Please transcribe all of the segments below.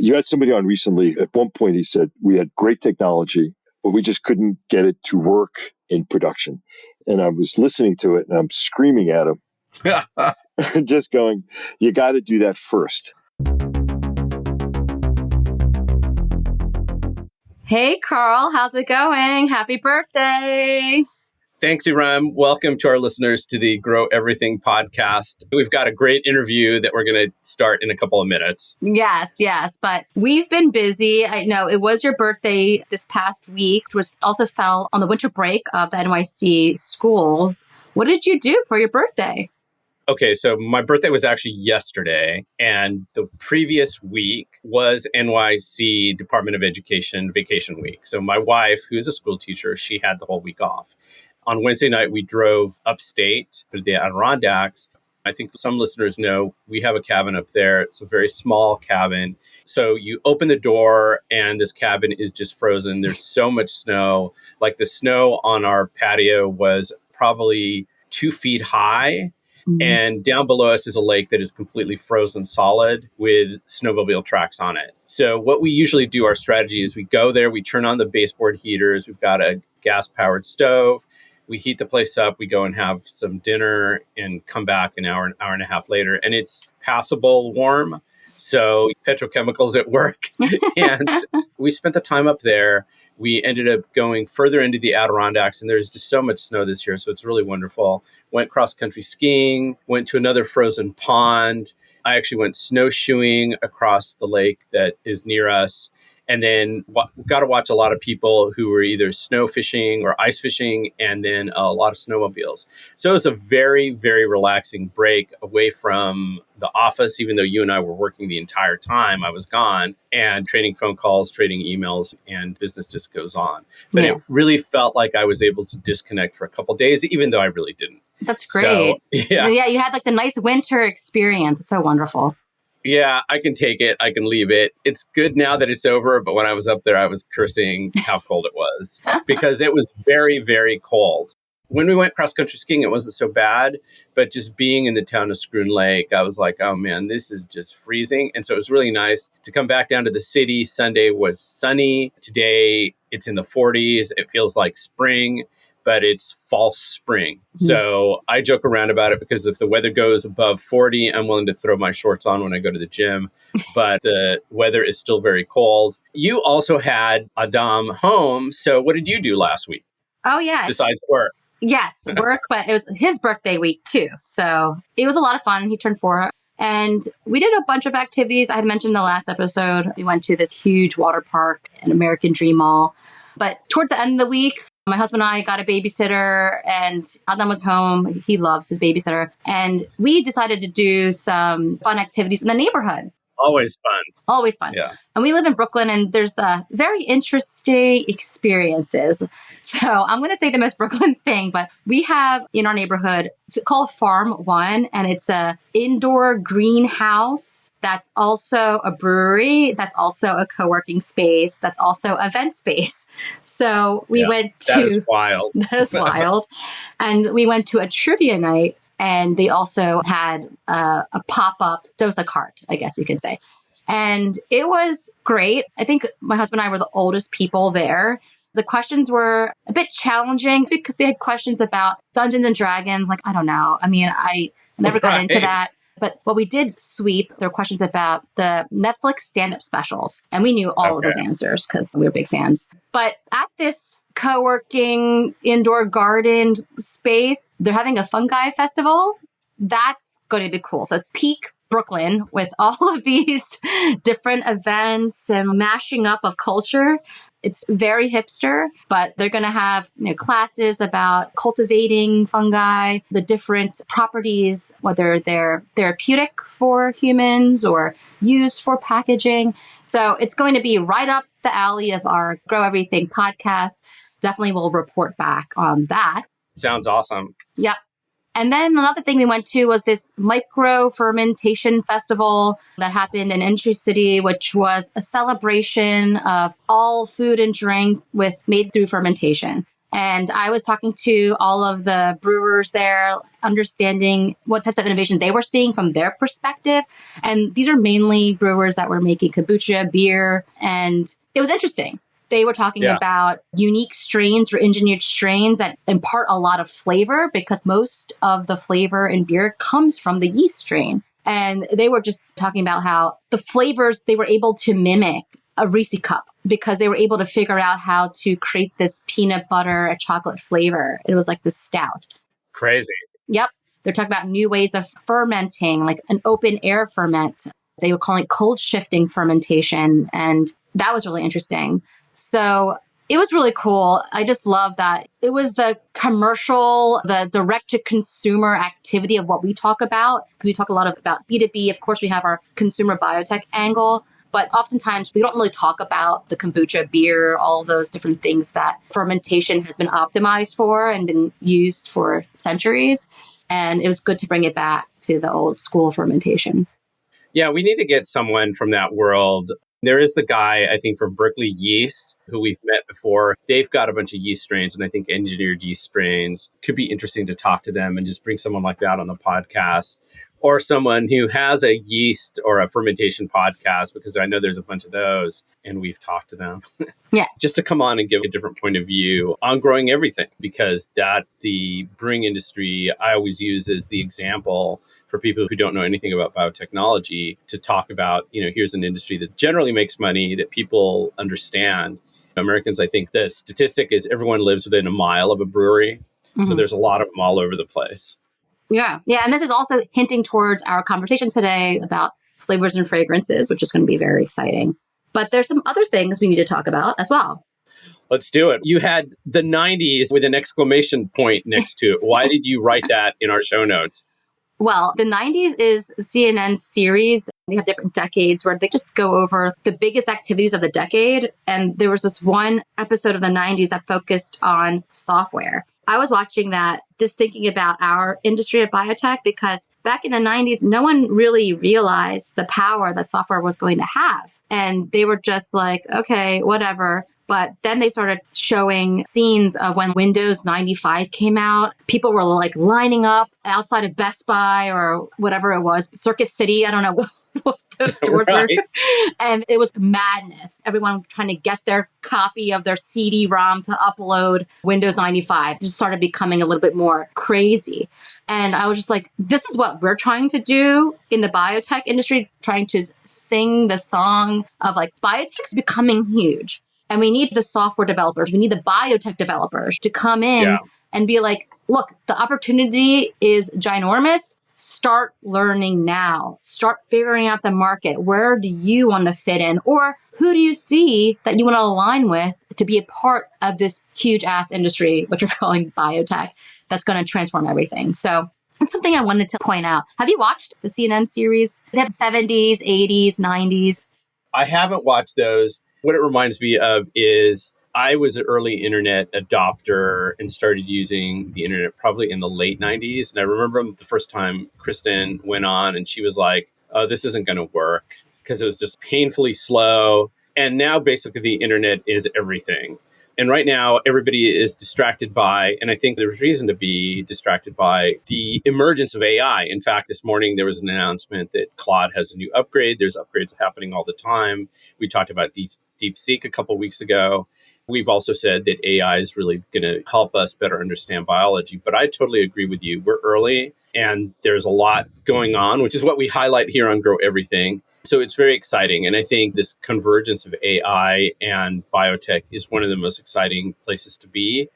You had somebody on recently. At one point, he said, we had great technology, but we just couldn't get it to work in production. And I was listening to it and I'm screaming at him, just going, you got to do that first. Hey, Karl, how's it going? Happy birthday. Thanks, Erum. Welcome to our listeners to the Grow Everything podcast. We've got a great interview that we're going to start in a couple of minutes. Yes. But we've been busy. I know it was your birthday this past week, which also fell on the winter break of the NYC schools. What did you do for your birthday? Okay, so my birthday was actually yesterday, and the previous week was NYC Department of Education vacation week. So my wife, who is a school teacher, she had the whole week off. On Wednesday night, we drove upstate to the Adirondacks. I think some listeners know we have a cabin up there. It's a very small cabin. So you open the door and this cabin is just frozen. There's so much snow. Like the snow on our patio was probably 2 feet high. And down below us is a lake that is completely frozen solid with snowmobile tracks on it. So what we usually do, our strategy is we go there, we turn on the baseboard heaters. We've got a gas-powered stove. We heat the place up. We go and have some dinner and come back an hour and a half later. And it's passable warm. So Petrochemicals at work. And we spent the time up there. We ended up going further into the Adirondacks, and there's just so much snow this year, so it's really wonderful. Went cross-country skiing, went to another frozen pond. I actually went snowshoeing across the lake that is near us, and then got to watch a lot of people who were either snow fishing or ice fishing, and then a lot of snowmobiles. So it was a very, very relaxing break away from the office, even though you and I were working the entire time I was gone, and trading phone calls, trading emails, and business just goes on. But It really felt like I was able to disconnect for a couple of days, even though I really didn't. That's great. So, yeah, you had like the nice winter experience. It's so wonderful. Yeah, I can take it. I can leave it. It's good now that it's over. But when I was up there, I was cursing how cold it was because it was very, very cold. When we went cross-country skiing, it wasn't so bad. But just being in the town of Schroon Lake, I was like, oh, man, this is just freezing. And so it was really nice to come back down to the city. Sunday was sunny. Today, it's in the 40s. It feels like spring, but it's false spring. So I joke around about it because if the weather goes above 40, I'm willing to throw my shorts on when I go to the gym. But the weather is still very cold. You also had Adam home. So what did you do last week? Oh, yeah. Besides work? Yes, work, but it was his birthday week too. So it was a lot of fun. He turned 4. And we did a bunch of activities. I had mentioned in the last episode, we went to this huge water park in American Dream Mall. But towards the end of the week, my husband and I got a babysitter and Adam was home. He loves his babysitter. And we decided to do some fun activities in the neighborhood. Always fun. Always fun. Yeah. And we live in Brooklyn and there's very interesting experiences. So I'm going to say the most Brooklyn thing, but we have in our neighborhood, it's called Farm One, and it's a indoor greenhouse that's also a brewery, that's also a co-working space, that's also an event space. So we went to... That is wild. That is wild. And we went to a trivia night. And they also had a pop-up dosa cart, I guess you could say. And it was great. I think my husband and I were the oldest people there. The questions were a bit challenging because they had questions about Dungeons and Dragons. Like, I don't know. I mean, I never got into that. But what we did sweep, there were questions about the Netflix stand-up specials. And we knew all of those answers because we were big fans. But at this co-working indoor garden space, they're having a fungi festival. That's going to be cool. So it's peak Brooklyn with all of these different events and mashing up of culture. It's very hipster, but they're going to have classes about cultivating fungi, the different properties, whether they're therapeutic for humans or used for packaging. So it's going to be right up the alley of our Grow Everything podcast. Definitely will report back on that. Sounds awesome. Yep. And then another thing we went to was this micro fermentation festival that happened in Entry City, which was a celebration of all food and drink made through fermentation. And I was talking to all of the brewers there, understanding what types of innovation they were seeing from their perspective. And these are mainly brewers that were making kombucha, beer, and it was interesting. They were talking about unique strains or engineered strains that impart a lot of flavor because most of the flavor in beer comes from the yeast strain. And they were just talking about how the flavors they were able to mimic a Reese cup because they were able to figure out how to create this peanut butter, a chocolate flavor. It was like this stout. Crazy. Yep. They're talking about new ways of fermenting, like an open air ferment. They were calling it cold shifting fermentation. And that was really interesting. So it was really cool. I just love that it was the commercial, the direct to consumer activity of what we talk about. Because we talk a lot about B2B. Of course, we have our consumer biotech angle. But oftentimes we don't really talk about the kombucha, beer, all those different things that fermentation has been optimized for and been used for centuries. And it was good to bring it back to the old school fermentation. Yeah, we need to get someone from that world. There is the guy, I think, from Berkeley Yeast, who we've met before. They've got a bunch of yeast strains, and I think engineered yeast strains. Could be interesting to talk to them and just bring someone like that on the podcast. Or someone who has a yeast or a fermentation podcast, because I know there's a bunch of those, and we've talked to them. Yeah. Just to come on and give a different point of view on growing everything, because that the brewing industry I always use as the example for people who don't know anything about biotechnology to talk about, here's an industry that generally makes money, that people understand. Americans, I think the statistic is everyone lives within a mile of a brewery. Mm-hmm. So there's a lot of them all over the place. Yeah. Yeah. And this is also hinting towards our conversation today about flavors and fragrances, which is going to be very exciting. But there's some other things we need to talk about as well. Let's do it. You had the 90s with an exclamation point next to it. Why did you write that in our show notes? Well, the 90s is CNN's series. They have different decades where they just go over the biggest activities of the decade. And there was this one episode of the 90s that focused on software. I was watching that, just thinking about our industry at biotech, because back in the 90s, no one really realized the power that software was going to have. And they were just like, okay, whatever. But then they started showing scenes of when Windows 95 came out. People were like lining up outside of Best Buy or whatever it was, Circuit City. I don't know what those stores were. And it was madness. Everyone trying to get their copy of their CD-ROM to upload Windows 95. It just started becoming a little bit more crazy. And I was just like, this is what we're trying to do in the biotech industry, trying to sing the song of like biotech's becoming huge. And we need the software developers, we need the biotech developers to come in and be like, look, the opportunity is ginormous. Start learning now. Start figuring out the market. Where do you want to fit in? Or who do you see that you want to align with to be a part of this huge ass industry, which we're calling biotech, that's going to transform everything. So it's something I wanted to point out. Have you watched the CNN series? They had 70s, 80s, 90s. I haven't watched those. What it reminds me of is I was an early internet adopter and started using the internet probably in the late 90s. And I remember the first time Kristen went on and she was like, oh, this isn't going to work because it was just painfully slow. And now basically the internet is everything. And right now, everybody is distracted by, and I think there's reason to be distracted by, the emergence of AI. In fact, this morning, there was an announcement that Claude has a new upgrade. There's upgrades happening all the time. We talked about DeepSeek a couple of weeks ago. We've also said that AI is really going to help us better understand biology. But I totally agree with you. We're early, and there's a lot going on, which is what we highlight here on Grow Everything. So it's very exciting. And I think this convergence of AI and biotech is one of the most exciting places to be.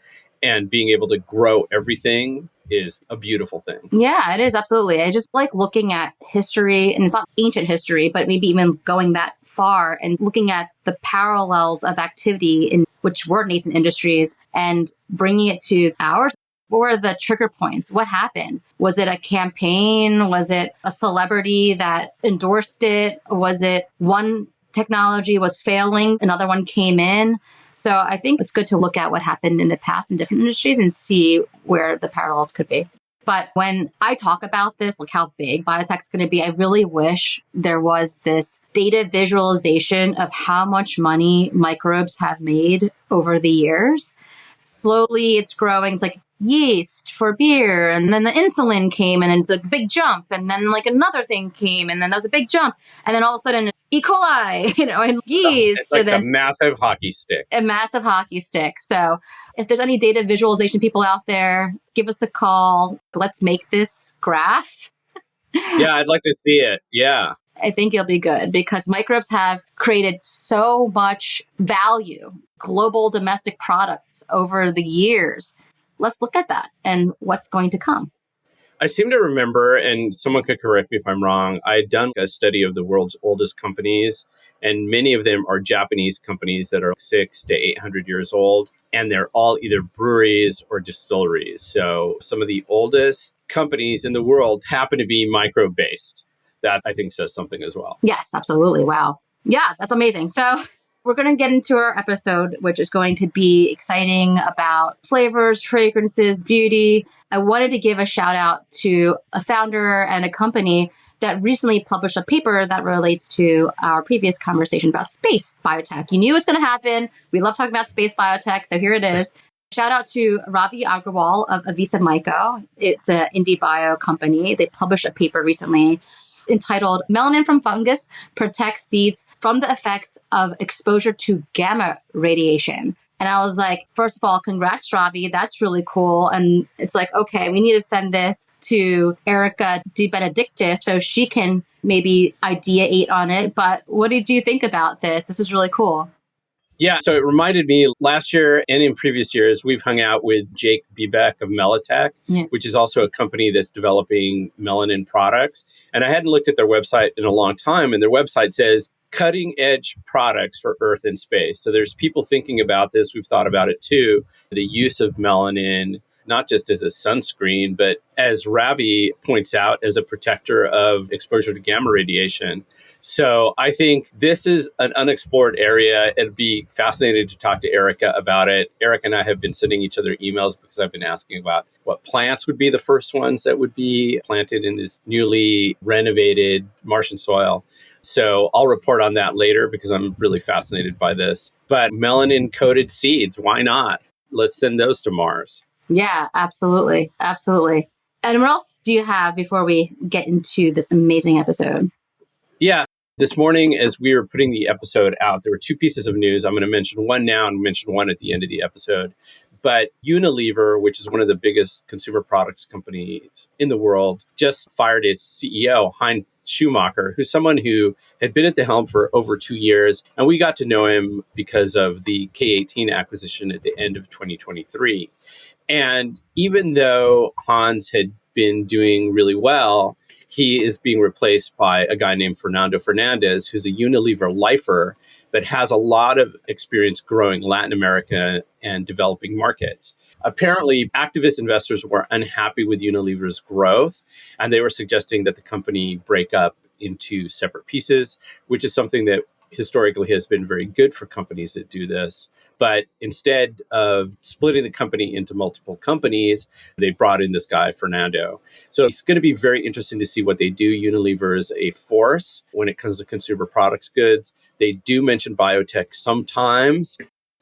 And being able to grow everything is a beautiful thing. Yeah, it is. Absolutely. I just like looking at history, and it's not ancient history, but maybe even going that far and looking at the parallels of activity in which were nascent industries and bringing it to ours. What were the trigger points? What happened? Was it a campaign? Was it a celebrity that endorsed it? Was it one technology was failing, another one came in? So I think it's good to look at what happened in the past in different industries and see where the parallels could be. But when I talk about this, like how big biotech's going to be, I really wish there was this data visualization of how much money microbes have made over the years. slowly it's growing. It's like yeast for beer. And then the insulin came and it's a big jump. And then like another thing came and then that was a big jump. And then all of a sudden E. coli, and yeast. It's like and then a massive hockey stick. a massive hockey stick. So if there's any data visualization people out there, give us a call. Let's make this graph. Yeah, I'd like to see it. Yeah. I think it'll be good because microbes have created so much value, global domestic products over the years. Let's look at that and what's going to come. I seem to remember, and someone could correct me if I'm wrong, I had done a study of the world's oldest companies, and many of them are Japanese companies that are 600 to 800 years old, and they're all either breweries or distilleries. So some of the oldest companies in the world happen to be microbe-based. That I think says something as well. Yes, absolutely. Wow. Yeah, that's amazing. So we're going to get into our episode, which is going to be exciting about flavors, fragrances, beauty. I wanted to give a shout out to a founder and a company that recently published a paper that relates to our previous conversation about space biotech. You knew it was going to happen. We love talking about space biotech, so here it is. Shout out to Ravi Agrawal of Avisa Myco. It's an indie bio company. They published a paper recently entitled Melanin from Fungus Protects Seeds from the Effects of Exposure to Gamma Radiation. And I was like, first of all, congrats, Ravi. That's really cool. And it's like, okay, we need to send this to Erica De Benedictis so she can maybe ideate on it. But what did you think about this? This is really cool. Yeah, so it reminded me last year and in previous years, we've hung out with Jake Bebeck of Melatech, which is also a company that's developing melanin products. And I hadn't looked at their website in a long time, and their website says cutting edge products for Earth and space. So there's people thinking about this. We've thought about it too. The use of melanin, not just as a sunscreen, but as Ravi points out, as a protector of exposure to gamma radiation. So I think this is an unexplored area. It'd be fascinating to talk to Erica about it. Erica and I have been sending each other emails because I've been asking about what plants would be the first ones that would be planted in this newly renovated Martian soil. So I'll report on that later because I'm really fascinated by this. But melanin-coated seeds, why not? Let's send those to Mars. Yeah, absolutely. Absolutely. And what else do you have before we get into this amazing episode? Yeah. This morning, as we were putting the episode out, there were two pieces of news. I'm going to mention one now and mention one at the end of the episode. But Unilever, which is one of the biggest consumer products companies in the world, just fired its CEO, Heinz Schumacher, who's someone who had been at the helm for over 2 years. And we got to know him because of the K18 acquisition at the end of 2023. And even though Hans had been doing really well, he is being replaced by a guy named Fernando Fernandez, who's a Unilever lifer, but has a lot of experience growing Latin America and developing markets. Apparently, activist investors were unhappy with Unilever's growth, and they were suggesting that the company break up into separate pieces, which is something that historically has been very good for companies that do this. But instead of splitting the company into multiple companies, they brought in this guy, Fernando. So it's going to be very interesting to see what they do. Unilever is a force when it comes to consumer products goods. They do mention biotech sometimes.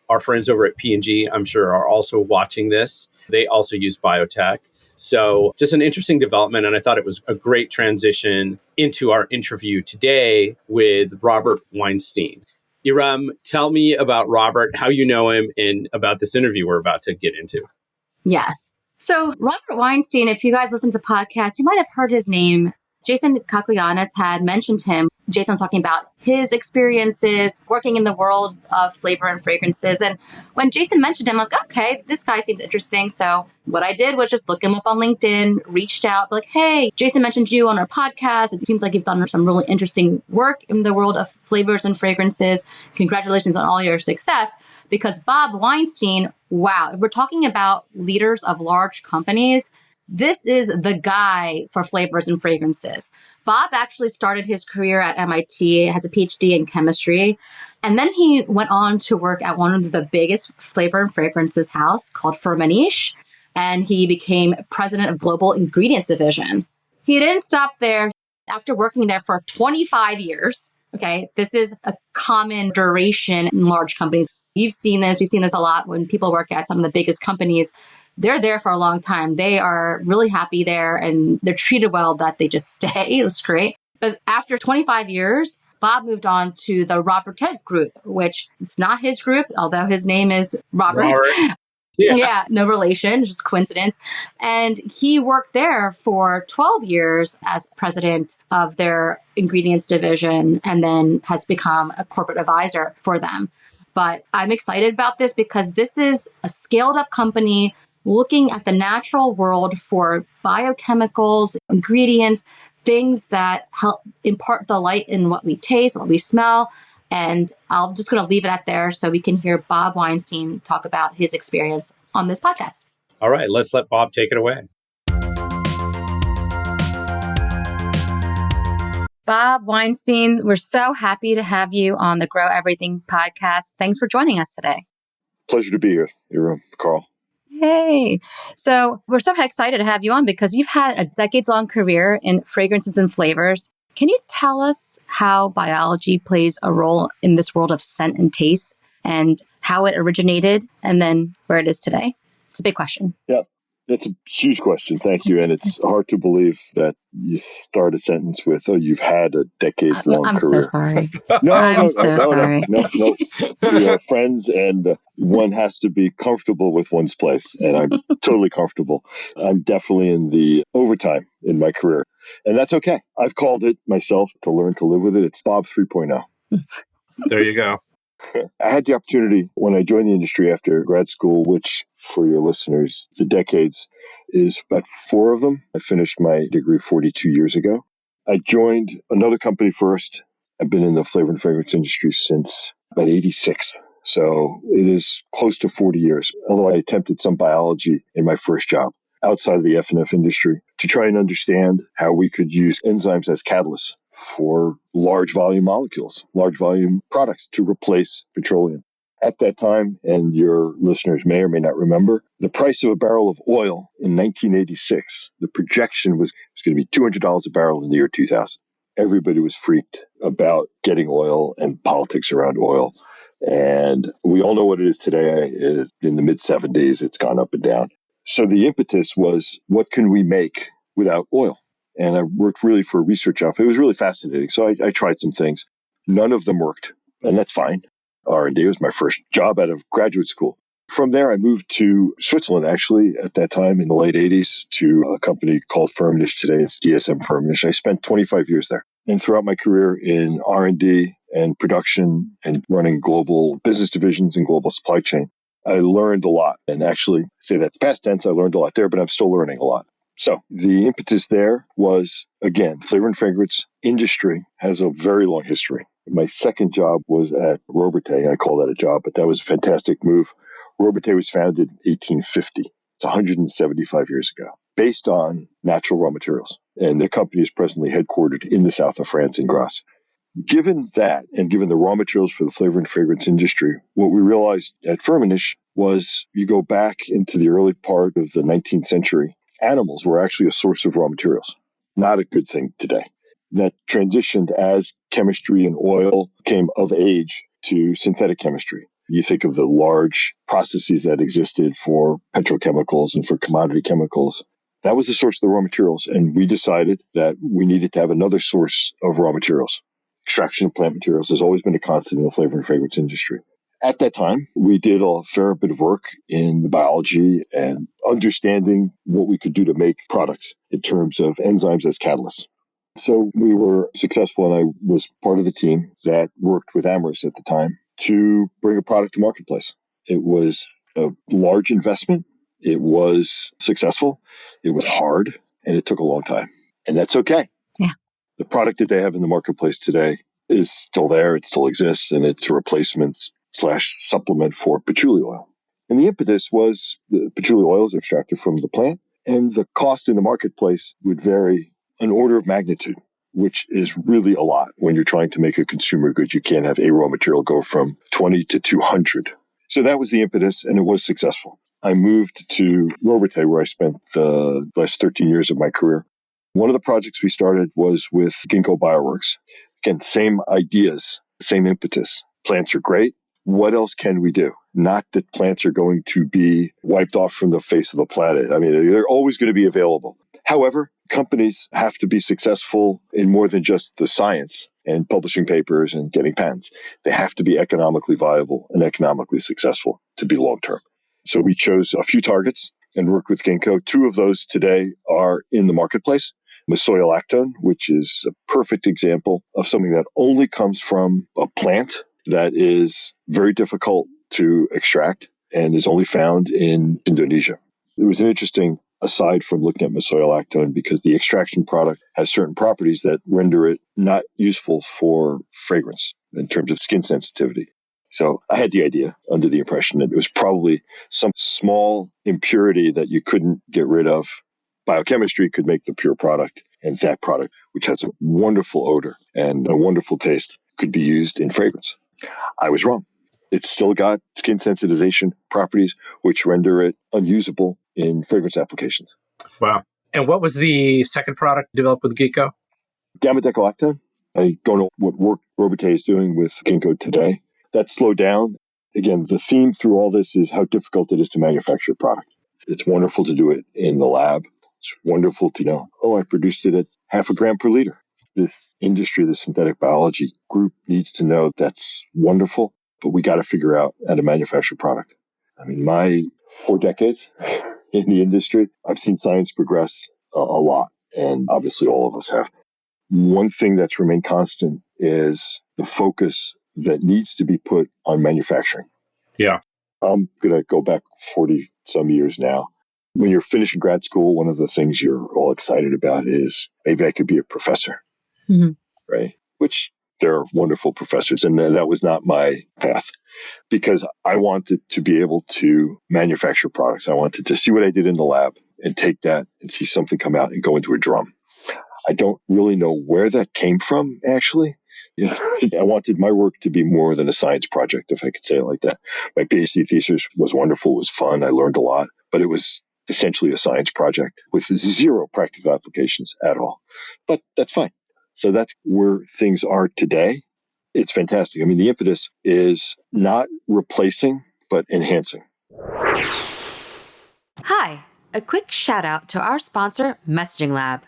Our friends over at P&G, I'm sure, are also watching this. They also use biotech. So just an interesting development. And I thought it was a great transition into our interview today with Robert Weinstein. Erum, tell me about Robert, how you know him, and about this interview we're about to get into. Yes. So Robert Weinstein, if you guys listen to the podcast, you might have heard his name. Jason Caglianis had mentioned him. Jason was talking about his experiences working in the world of flavor and fragrances. And when Jason mentioned him, I'm like, okay, this guy seems interesting. So what I did was just look him up on LinkedIn, reached out, like, hey, Jason mentioned you on our podcast. It seems like you've done some really interesting work in the world of flavors and fragrances. Congratulations on all your success. Because Bob Weinstein, wow, if we're talking about leaders of large companies, this is the guy for flavors and fragrances. Bob actually started his career at MIT, has a PhD in chemistry, and then he went on to work at one of the biggest flavor and fragrances house called Firmenich, and he became president of Global Ingredients Division. He didn't stop there. After working there for 25 years, okay, this is a common duration in large companies. You've seen this. We've seen this a lot when people work at some of the biggest companies. They're there for a long time. They are really happy there and they're treated well that they just stay. It was great. But after 25 years, Bob moved on to the Robertet group, which it's not his group, although his name is Robert. Yeah, no relation, just coincidence. And he worked there for 12 years as president of their ingredients division and then has become a corporate advisor for them. But I'm excited about this because this is a scaled up company looking at the natural world for biochemicals, ingredients, things that help impart delight in what we taste, what we smell. And I'm just going to leave it at there so we can hear Bob Weinstein talk about his experience on this podcast. All right, let's let Bob take it away. Bob Weinstein, we're so happy to have you on the Grow Everything podcast. Thanks for joining us today. Pleasure to be here, Karl. Hey. So we're so excited to have you on because you've had a decades-long career in fragrances and flavors. Can you tell us how biology plays a role in this world of scent and taste and how it originated and then where it is today? It's a big question. Yeah, it's a huge question. Thank you. And it's hard to believe that you start a sentence with, "Oh, you've had a decades-long I'm career." so sorry. No, sorry. No. We are friends, and one has to be comfortable with one's place. And I'm totally comfortable. I'm definitely in the overtime in my career. And that's okay. I've called it myself to learn to live with it. It's Bob 3.0. There you go. I had the opportunity when I joined the industry after grad school, which for your listeners, the decades is about 4 of them. I finished my degree 42 years ago. I joined another company first. I've been in the flavor and fragrance industry since about 86. So it is close to 40 years, although I attempted some biology in my first job outside of the F&F industry to try and understand how we could use enzymes as catalysts for large volume molecules, large volume products to replace petroleum. At that time, and your listeners may or may not remember, the price of a barrel of oil in 1986, the projection was going to be $200 a barrel in the year 2000. Everybody was freaked about getting oil and politics around oil. And we all know what it is today. In the mid-70s, it's gone up and down. So the impetus was, what can we make without oil? And I worked really for a research outfit. It was really fascinating. So I tried some things. None of them worked, and that's fine. R&D was my first job out of graduate school. From there, I moved to Switzerland, actually, at that time in the late 80s, to a company called Firmenich. Today, it's DSM Firmenich. I spent 25 years there. And throughout my career in R&D and production and running global business divisions and global supply chain, I learned a lot. And actually, say that's past tense, I learned a lot there, but I'm still learning a lot. So the impetus there was, again, flavor and fragrance industry has a very long history. My second job was at Robertet. I call that a job, but that was a fantastic move. Robertet was founded in 1850. It's 175 years ago, based on natural raw materials. And the company is presently headquartered in the south of France in Grasse. Given that, and given the raw materials for the flavor and fragrance industry, what we realized at Firmenich was you go back into the early part of the 19th century, animals were actually a source of raw materials. Not a good thing today. That transitioned as chemistry and oil came of age to synthetic chemistry. You think of the large processes that existed for petrochemicals and for commodity chemicals. That was the source of the raw materials. And we decided that we needed to have another source of raw materials. Extraction of plant materials has always been a constant in the flavor and fragrance industry. At that time, we did a fair bit of work in the biology and understanding what we could do to make products in terms of enzymes as catalysts. So we were successful, and I was part of the team that worked with Amyris at the time to bring a product to marketplace. It was a large investment. It was successful. It was hard, and it took a long time. And that's okay. Yeah. The product that they have in the marketplace today is still there. It still exists, and it's a replacement/supplement for patchouli oil. And the impetus was the patchouli oil is extracted from the plant, and the cost in the marketplace would vary an order of magnitude, which is really a lot when you're trying to make a consumer good. You can't have a raw material go from 20 to 200. So that was the impetus, and it was successful. I moved to Robertet, where I spent the last 13 years of my career. One of the projects we started was with Ginkgo Bioworks. Again, same ideas, same impetus. Plants are great. what else can we do? Not that plants are going to be wiped off from the face of the planet. I mean, they're always going to be available. However, companies have to be successful in more than just the science and publishing papers and getting patents. They have to be economically viable and economically successful to be long term. So we chose a few targets and worked with Ginkgo. Two of those today are in the marketplace. Mesoiolactone, which is a perfect example of something that only comes from a plant that is very difficult to extract and is only found in Indonesia. It was an interesting aside from looking at mesoiolactone because the extraction product has certain properties that render it not useful for fragrance in terms of skin sensitivity. So I had the idea under the impression that it was probably some small impurity that you couldn't get rid of. Biochemistry could make the pure product, and that product, which has a wonderful odor and a wonderful taste, could be used in fragrance. I was wrong. It's still got skin sensitization properties, which render it unusable in fragrance applications. Wow. And what was the second product developed with Ginkgo? Gamma-decalactone. I don't know what work Robertet is doing with Ginkgo today. That's slowed down. Again, the theme through all this is how difficult it is to manufacture a product. It's wonderful to do it in the lab. It's wonderful to know, I produced it at 0.5 gram per liter. This industry, the synthetic biology group needs to know that's wonderful, but we got to figure out how to manufacture product. I mean, my 4 decades in the industry, I've seen science progress a lot, and obviously all of us have. One thing that's remained constant is the focus that needs to be put on manufacturing. Yeah. I'm going to go back 40 some years now. When you're finishing grad school, one of the things you're all excited about is maybe I could be a professor, right? Which there are wonderful professors, and that was not my path because I wanted to be able to manufacture products. I wanted to see what I did in the lab and take that and see something come out and go into a drum. I don't really know where that came from, actually. I wanted my work to be more than a science project, if I could say it like that. My PhD thesis was wonderful. It was fun. I learned a lot, but it was essentially a science project with zero practical applications at all. But that's fine. So that's where things are today. It's fantastic. I mean, the impetus is not replacing, but enhancing. Hi, a quick shout out to our sponsor, Messaging Lab,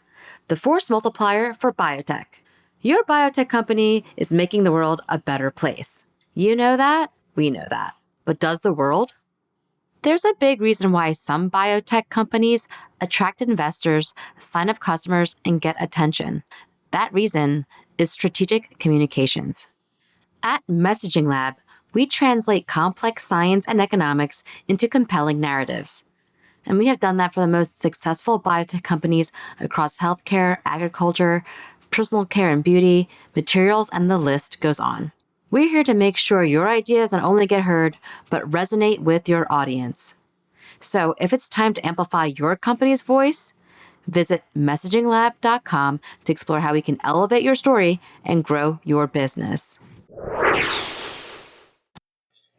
the force multiplier for biotech. Your biotech company is making the world a better place. You know that, we know that. But does the world? There's a big reason why some biotech companies attract investors, sign up customers, and get attention. That reason is strategic communications. At Messaging Lab, we translate complex science and economics into compelling narratives. And we have done that for the most successful biotech companies across healthcare, agriculture, personal care and beauty, materials, and the list goes on. We're here to make sure your ideas not only get heard, but resonate with your audience. So if it's time to amplify your company's voice, visit messaginglab.com to explore how we can elevate your story and grow your business.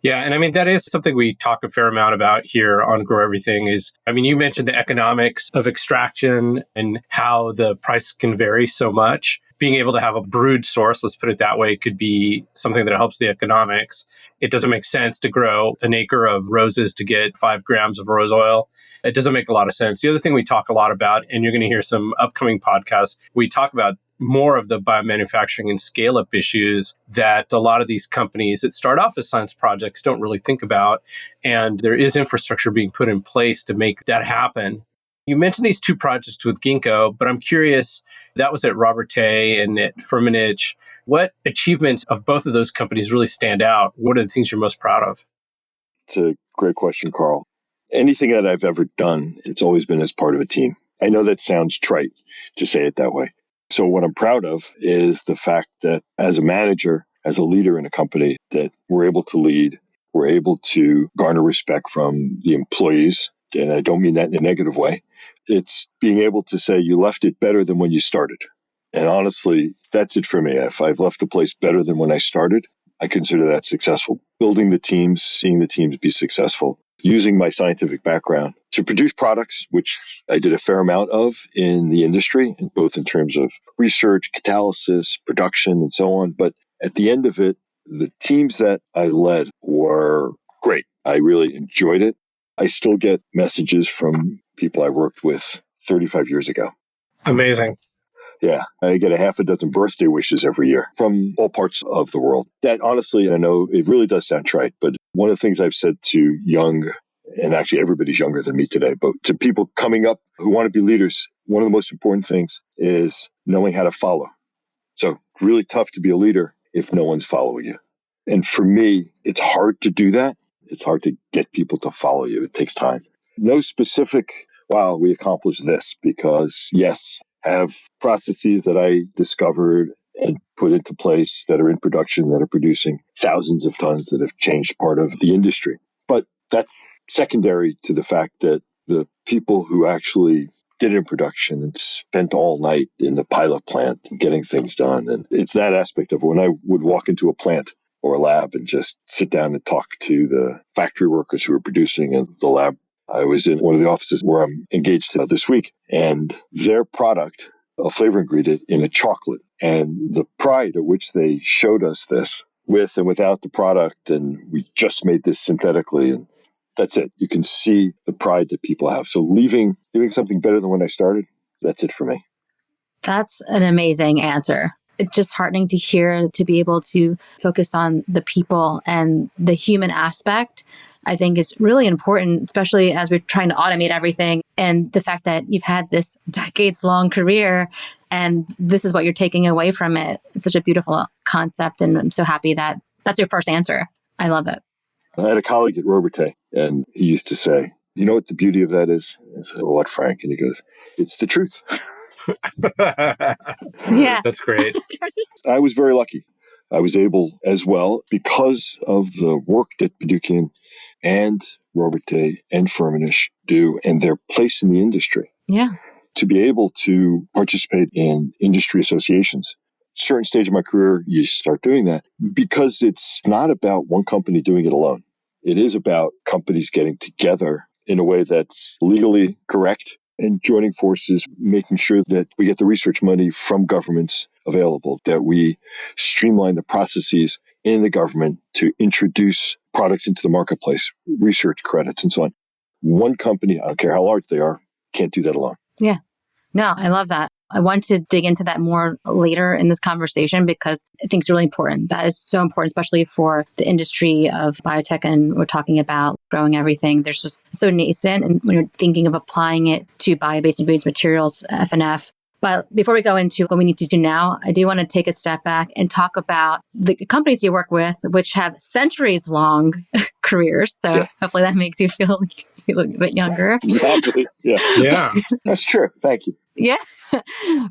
Yeah. And I mean, that is something we talk a fair amount about here on Grow Everything is, I mean, you mentioned the economics of extraction and how the price can vary so much. Being able to have a brewed source, let's put it that way, could be something that helps the economics. It doesn't make sense to grow an acre of roses to get 5 grams of rose oil. It doesn't make a lot of sense. The other thing we talk a lot about, and you're going to hear some upcoming podcasts, we talk about more of the biomanufacturing and scale-up issues that a lot of these companies that start off as science projects don't really think about. And there is infrastructure being put in place to make that happen. You mentioned these 2 projects with Ginkgo, but I'm curious, that was at Robertet and at Firmenich. What achievements of both of those companies really stand out? What are the things you're most proud of? It's a great question, Karl. Anything that I've ever done, it's always been as part of a team. I know that sounds trite to say it that way. So what I'm proud of is the fact that as a manager, as a leader in a company, that we're able to lead, we're able to garner respect from the employees. And I don't mean that in a negative way. It's being able to say you left it better than when you started. And honestly, that's it for me. If I've left the place better than when I started, I consider that successful. Building the teams, seeing the teams be successful, using my scientific background to produce products, which I did a fair amount of in the industry, both in terms of research, catalysis, production, and so on. But at the end of it, The teams that I led were great. I really enjoyed it. I still get messages from people I worked with 35 years ago. Amazing. Yeah, I get a half a dozen birthday wishes every year from all parts of the world. That honestly, I know it really does sound trite, but one of the things I've said to young, and actually everybody's younger than me today, but to people coming up who want to be leaders, one of the most important things is knowing how to follow. So really tough to be a leader if no one's following you. And for me, it's hard to do that. It's hard to get people to follow you. It takes time. No specific, wow, we accomplished this, because yes, have processes that I discovered and put into place that are in production, that are producing thousands of tons, that have changed part of the industry. But that's secondary to the fact that the people who actually did it in production and spent all night in the pilot plant getting things done. And it's that aspect of when I would walk into a plant or a lab and just sit down and talk to the factory workers who were producing in the lab. I was in one of the offices where I'm engaged this week, and their product, a flavor ingredient in a chocolate, and the pride at which they showed us this with and without the product, and we just made this synthetically, and that's it. You can see the pride that people have. So leaving something better than when I started, that's it for me. That's an amazing answer. It's just heartening to hear, to be able to focus on the people and the human aspect. I think is really important, especially as we're trying to automate everything. And the fact that you've had this decades-long career and this is what you're taking away from it. It's such a beautiful concept. And I'm so happy that that's your first answer. I love it. I had a colleague at Robertet, and he used to say, you know what the beauty of that is? I said, well, what, Frank? And he goes, it's the truth. Yeah. That's great. I was very lucky. I was able as well, because of the work that Bedoukian and Robertet and Firmenich do and their place in the industry. Yeah. To be able to participate in industry associations. Certain stage of my career, you start doing that because it's not about one company doing it alone. It is about companies getting together in a way that's legally correct and joining forces, making sure that we get the research money from governments available, that we streamline the processes in the government to introduce products into the marketplace, research credits, and so on. One company, I don't care how large they are, can't do that alone. Yeah. No, I love that. I want to dig into that more later in this conversation because I think it's really important. That is so important, especially for the industry of biotech. And we're talking about growing everything. There's just so nascent. And when you're thinking of applying it to bio-based ingredients, materials, F&F. But before we go into what we need to do now, I do want to take a step back and talk about the companies you work with, which have centuries-long careers. So hopefully that makes you feel a little bit younger. Exactly. Yeah. That's true. Thank you. Yeah.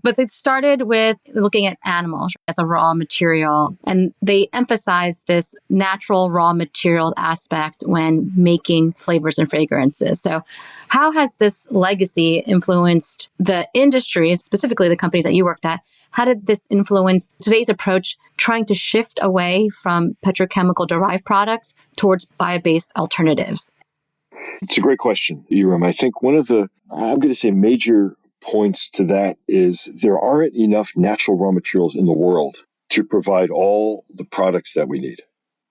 But it started with looking at animals as a raw material. And they emphasize this natural raw material aspect when making flavors and fragrances. So how has this legacy influenced the industry, specifically the companies that you worked at? How did this influence today's approach, trying to shift away from petrochemical derived products towards bio-based alternatives? It's a great question, Erum. I think one of the, I'm going to say, major points to that is there aren't enough natural raw materials in the world to provide all the products that we need.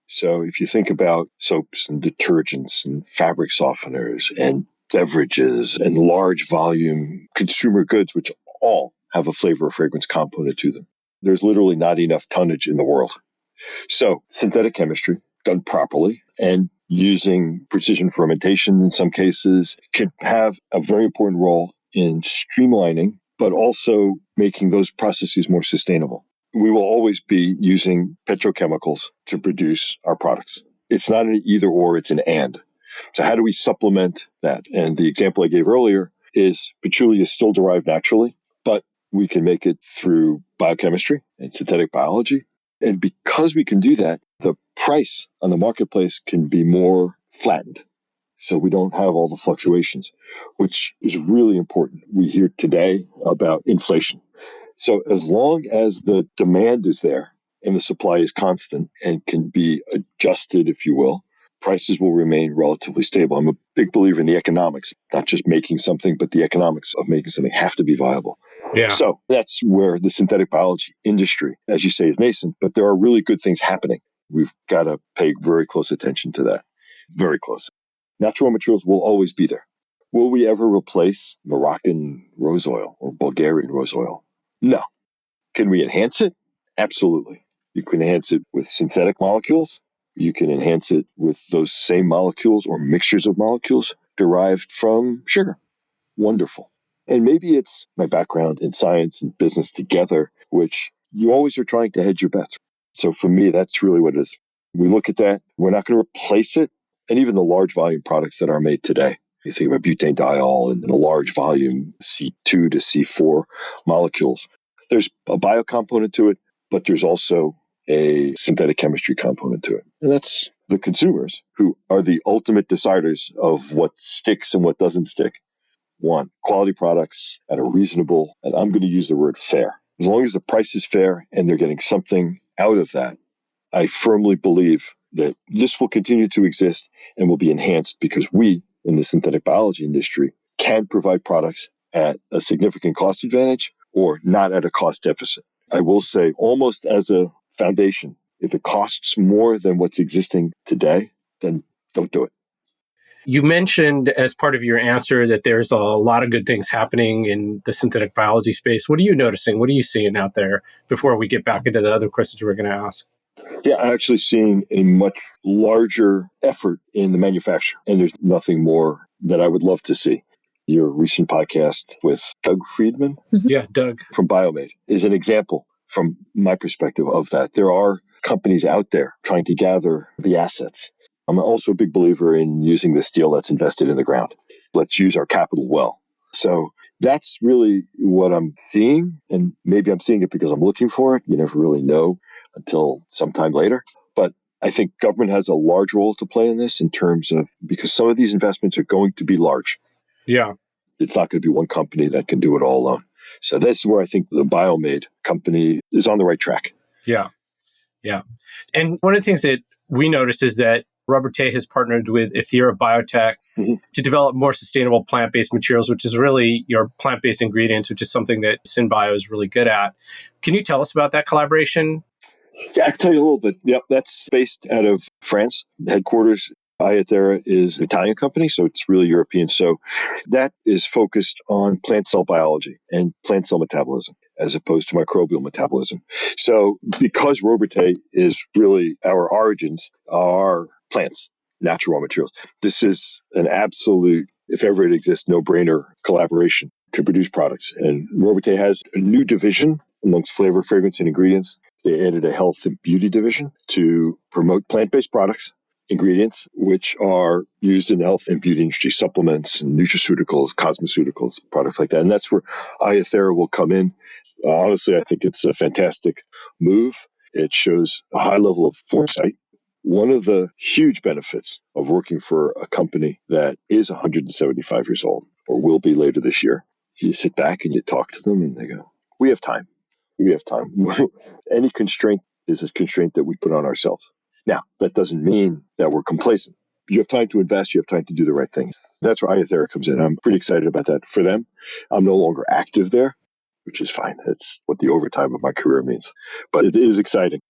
So if you think about soaps and detergents and fabric softeners and beverages and large volume consumer goods, which all have a flavor or fragrance component to them, there's literally not enough tonnage in the world. So synthetic chemistry done properly and using precision fermentation in some cases can have a very important role in streamlining, but also making those processes more sustainable. We will always be using petrochemicals to produce our products. It's not an either or, it's an and. So how do we supplement that? And the example I gave earlier is patchouli is still derived naturally, but we can make it through biochemistry and synthetic biology. And because we can do that, the price on the marketplace can be more flattened. So we don't have all the fluctuations, which is really important. We hear today about inflation. So as long as the demand is there and the supply is constant and can be adjusted, if you will, prices will remain relatively stable. I'm a big believer in the economics, not just making something, but the economics of making something have to be viable. Yeah. So that's where the synthetic biology industry, as you say, is nascent, but there are really good things happening. We've got to pay very close attention to that. Very close. Natural materials will always be there. Will we ever replace Moroccan rose oil or Bulgarian rose oil? No. Can we enhance it? Absolutely. You can enhance it with synthetic molecules. You can enhance it with those same molecules or mixtures of molecules derived from sugar. Wonderful. And maybe it's my background in science and business together, which you always are trying to hedge your bets. So for me, that's really what it is. We look at that. We're not going to replace it. And even the large volume products that are made today, you think about butanediol and the large volume C2 to C4 molecules. There's a bio component to it, but there's also a synthetic chemistry component to it. And that's the consumers who are the ultimate deciders of what sticks and what doesn't stick. One, quality products at a reasonable, and I'm going to use the word fair. As long as the price is fair and they're getting something out of that, I firmly believe that this will continue to exist and will be enhanced because we, in the synthetic biology industry, can provide products at a significant cost advantage or not at a cost deficit. I will say, almost as a foundation, if it costs more than what's existing today, then don't do it. You mentioned as part of your answer that there's a lot of good things happening in the synthetic biology space. What are you noticing? What are you seeing out there before we get back into the other questions we're going to ask? Yeah, I'm actually seeing a much larger effort in the manufacture, and there's nothing more that I would love to see. Your recent podcast with Doug Friedman Yeah, Doug. from Biomade is an example from my perspective of that. There are companies out there trying to gather the assets. I'm also a big believer in using the steel that's invested in the ground. Let's use our capital well. So that's really what I'm seeing. And maybe I'm seeing it because I'm looking for it. You never really know until sometime later. But I think government has a large role to play in this in terms of, because some of these investments are going to be large. Yeah. It's not going to be one company that can do it all alone. So that's where I think the Biomade company is on the right track. Yeah. Yeah. And one of the things that we noticed is that Robertet has partnered with Ethera Biotech to develop more sustainable plant-based materials, which is really your plant-based ingredients, which is something that SynBio is really good at. Can you tell us about that collaboration? Yeah, I can tell you a little bit. Yep, that's based out of France. The headquarters, Ethera, is an Italian company, so it's really European. So that is focused on plant cell biology and plant cell metabolism as opposed to microbial metabolism. So because Robertet is really our origins are plants, natural raw materials, this is an absolute, if ever it exists, no-brainer collaboration to produce products. And Robertet has a new division amongst flavor, fragrance, and ingredients. They added a health and beauty division to promote plant-based products, ingredients, which are used in the health and beauty industry, supplements and nutraceuticals, cosmeceuticals, products like that. And that's where Ethera will come in. Honestly, I think it's a fantastic move. It shows a high level of foresight. One of the huge benefits of working for a company that is 175 years old or will be later this year, you sit back and you talk to them and they go, we have time. We have time. Any constraint is a constraint that we put on ourselves. Now, that doesn't mean that we're complacent. You have time to invest. You have time to do the right thing. That's where Ethera comes in. I'm pretty excited about that for them. I'm no longer active there, which is fine. It's what the overtime of my career means. But it is exciting.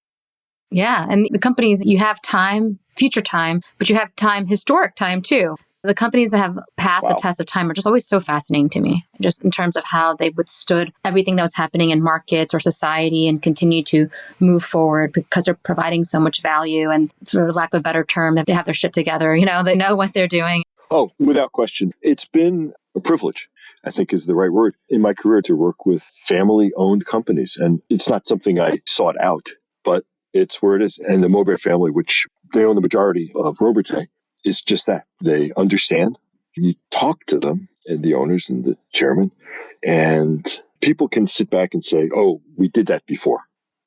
Yeah. And the companies, you have time, future time, but you have time, historic time too. The companies that have passed the test of time are just always so fascinating to me, just in terms of how they withstood everything that was happening in markets or society and continue to move forward because they're providing so much value. And for lack of a better term, that they have their shit together, they know what they're doing. Oh, without question. It's been a privilege, I think is the right word, in my career to work with family-owned companies. And it's not something I sought out, but it's where it is. And the Mowbray family, which they own the majority of Robertet, is just that. They understand. You talk to them, and the owners and the chairman, and people can sit back and say, oh, we did that before.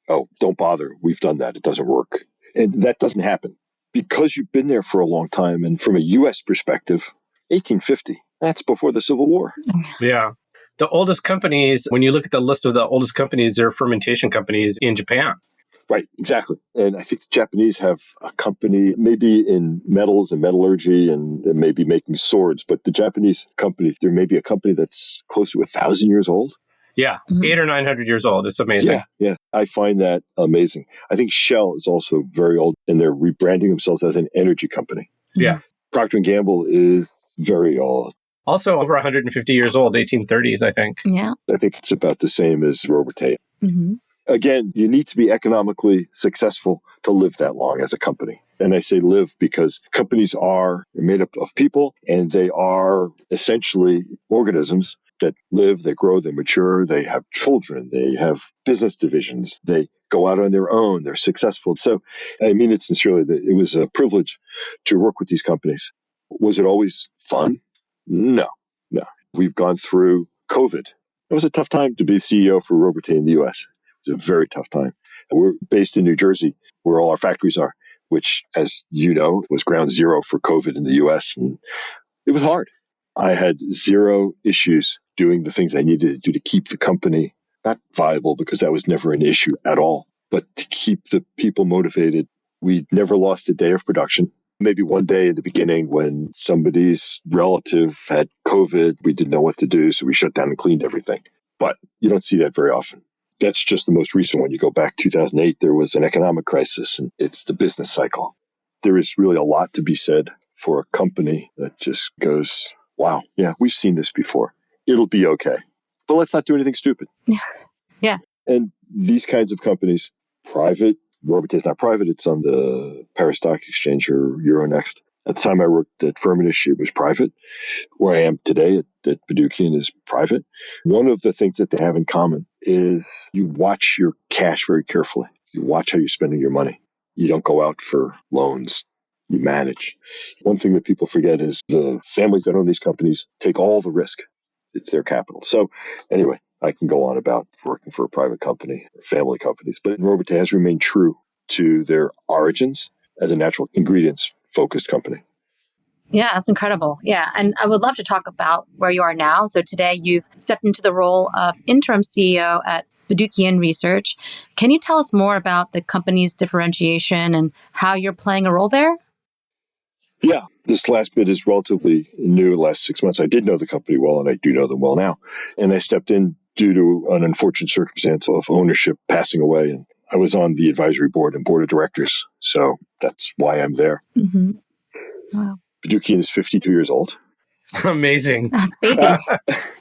Oh, don't bother. We've done that. It doesn't work. And that doesn't happen because you've been there for a long time. And from a U.S. perspective, 1850, that's before the Civil War. Yeah. The oldest companies, when you look at the list of the oldest companies, they're fermentation companies in Japan. Right, exactly. And I think the Japanese have a company maybe in metals and metallurgy and maybe making swords, but the Japanese company, there may be a company that's close to 1,000 years old. Yeah. Mhm. 800 or 900 years old. It's amazing. Yeah. I find that amazing. I think Shell is also very old, and they're rebranding themselves as an energy company. Yeah. Procter & Gamble is very old. Also over 150 years old, 1830s, I think. Yeah. I think it's about the same as Robertet. Mm-hmm. Again, you need to be economically successful to live that long as a company. And I say live because companies are made up of people, and they are essentially organisms that live, they grow, they mature, they have children, they have business divisions, they go out on their own, they're successful. So I mean it sincerely that it was a privilege to work with these companies. Was it always fun? No. We've gone through COVID. It was a tough time to be CEO for Robertet in the US. It was a very tough time. We're based in New Jersey, where all our factories are, which, as you know, was ground zero for COVID in the US. And it was hard. I had zero issues doing the things I needed to do to keep the company not viable, because that was never an issue at all, but to keep the people motivated. We never lost a day of production. Maybe one day in the beginning when somebody's relative had COVID, we didn't know what to do, so we shut down and cleaned everything. But you don't see that very often. That's just the most recent one. You go back 2008, there was an economic crisis, and it's the business cycle. There is really a lot to be said for a company that just goes, wow, yeah, we've seen this before. It'll be okay. But let's not do anything stupid. Yeah. And these kinds of companies, private, Robertet is not private, it's on the Paris Stock Exchange or Euronext. At the time I worked at Firmenich, it was private. Where I am today at Bedoukian is private. One of the things that they have in common is you watch your cash very carefully. You watch how you're spending your money. You don't go out for loans. You manage. One thing that people forget is the families that own these companies take all the risk. It's their capital. So anyway, I can go on about working for a private company or family companies, but Robertet has remained true to their origins as a natural ingredients focused company. Yeah, that's incredible. Yeah. And I would love to talk about where you are now. So today you've stepped into the role of interim CEO at Bedoukian Research. Can you tell us more about the company's differentiation and how you're playing a role there? Yeah, this last bit is relatively new, the last 6 months. I did know the company well, and I do know them well now. And I stepped in due to an unfortunate circumstance of ownership passing away. And I was on the advisory board and board of directors. So that's why I'm there. Mm-hmm. Wow. Bedoukian is 52 years old. Amazing. That's baby.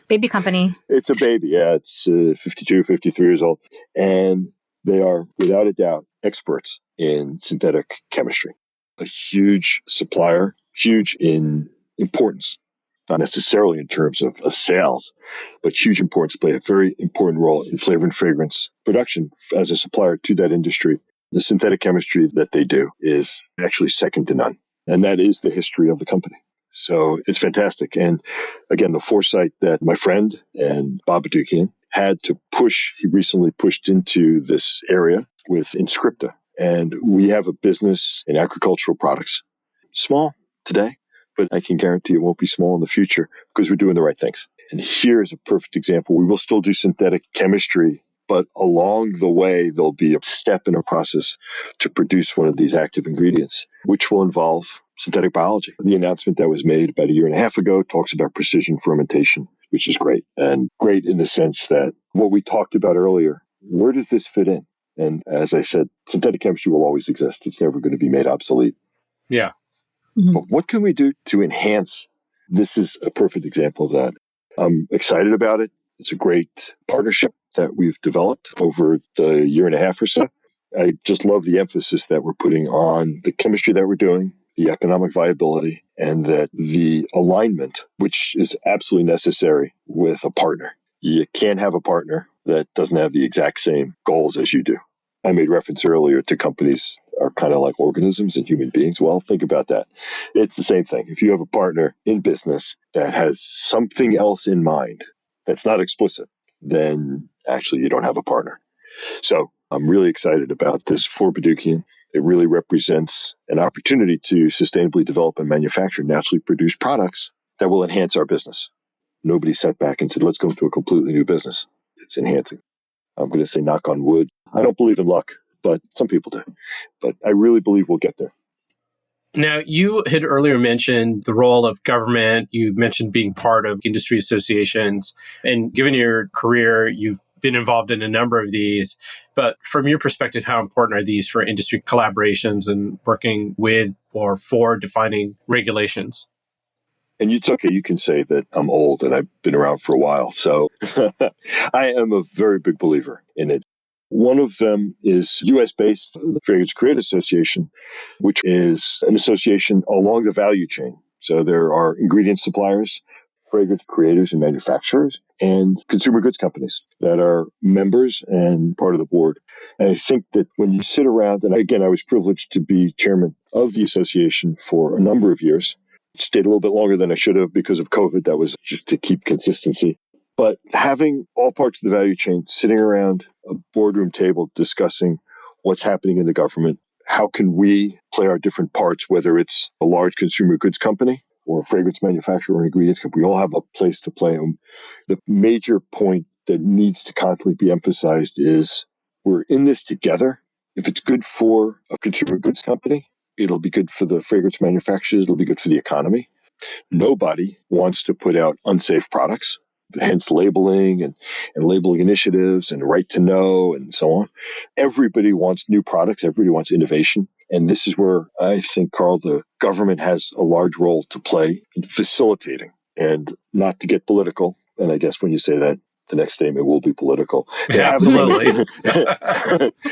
Baby company. It's a baby. Yeah, it's 52, 53 years old. And they are, without a doubt, experts in synthetic chemistry. A huge supplier, huge in importance, not necessarily in terms of sales, but huge importance, play a very important role in flavor and fragrance production as a supplier to that industry. The synthetic chemistry that they do is actually second to none. And that is the history of the company. So it's fantastic. And again, the foresight that my friend and Bob Bedoukian had to push, he recently pushed into this area with Inscripta. And we have a business in agricultural products. Small today, but I can guarantee it won't be small in the future because we're doing the right things. And here is a perfect example. We will still do synthetic chemistry, but along the way, there'll be a step in a process to produce one of these active ingredients, which will involve synthetic biology. The announcement that was made about a year and a half ago talks about precision fermentation, which is great. And great in the sense that what we talked about earlier, where does this fit in? And as I said, synthetic chemistry will always exist. It's never going to be made obsolete. Yeah. Mm-hmm. But what can we do to enhance? This is a perfect example of that. I'm excited about it. It's a great partnership that we've developed over the year and a half or so. I just love the emphasis that we're putting on the chemistry that we're doing, the economic viability, and that the alignment, which is absolutely necessary with a partner. You can't have a partner that doesn't have the exact same goals as you do. I made reference earlier to companies are kind of like organisms and human beings. Well, think about that. It's the same thing. If you have a partner in business that has something else in mind that's not explicit, then actually you don't have a partner. So I'm really excited about this for Bedoukian. It really represents an opportunity to sustainably develop and manufacture naturally produced products that will enhance our business. Nobody sat back and said, let's go into a completely new business. It's enhancing. I'm going to say knock on wood. I don't believe in luck, but some people do. But I really believe we'll get there. Now, you had earlier mentioned the role of government. You mentioned being part of industry associations. And given your career, you've been involved in a number of these. But from your perspective, how important are these for industry collaborations and working with or for defining regulations? And it's okay, you can say that I'm old and I've been around for a while. So I am a very big believer in it. One of them is US based, the Fragrance Creators Association, which is an association along the value chain. So there are ingredient suppliers, fragrance creators and manufacturers, and consumer goods companies that are members and part of the board. And I think that when you sit around, and again, I was privileged to be chairman of the association for a number of years, stayed a little bit longer than I should have because of COVID. That was just to keep consistency. But having all parts of the value chain sitting around a boardroom table discussing what's happening in the government, how can we play our different parts, whether it's a large consumer goods company or a fragrance manufacturer or an ingredients company, we all have a place to play. The major point that needs to constantly be emphasized is we're in this together. If it's good for a consumer goods company, it'll be good for the fragrance manufacturers, it'll be good for the economy. Nobody wants to put out unsafe products, hence labeling and labeling initiatives and right to know and so on. Everybody wants new products. Everybody wants innovation. And this is where I think, Karl, the government has a large role to play in facilitating, and not to get political. And I guess when you say that, the next statement will be political. Absolutely.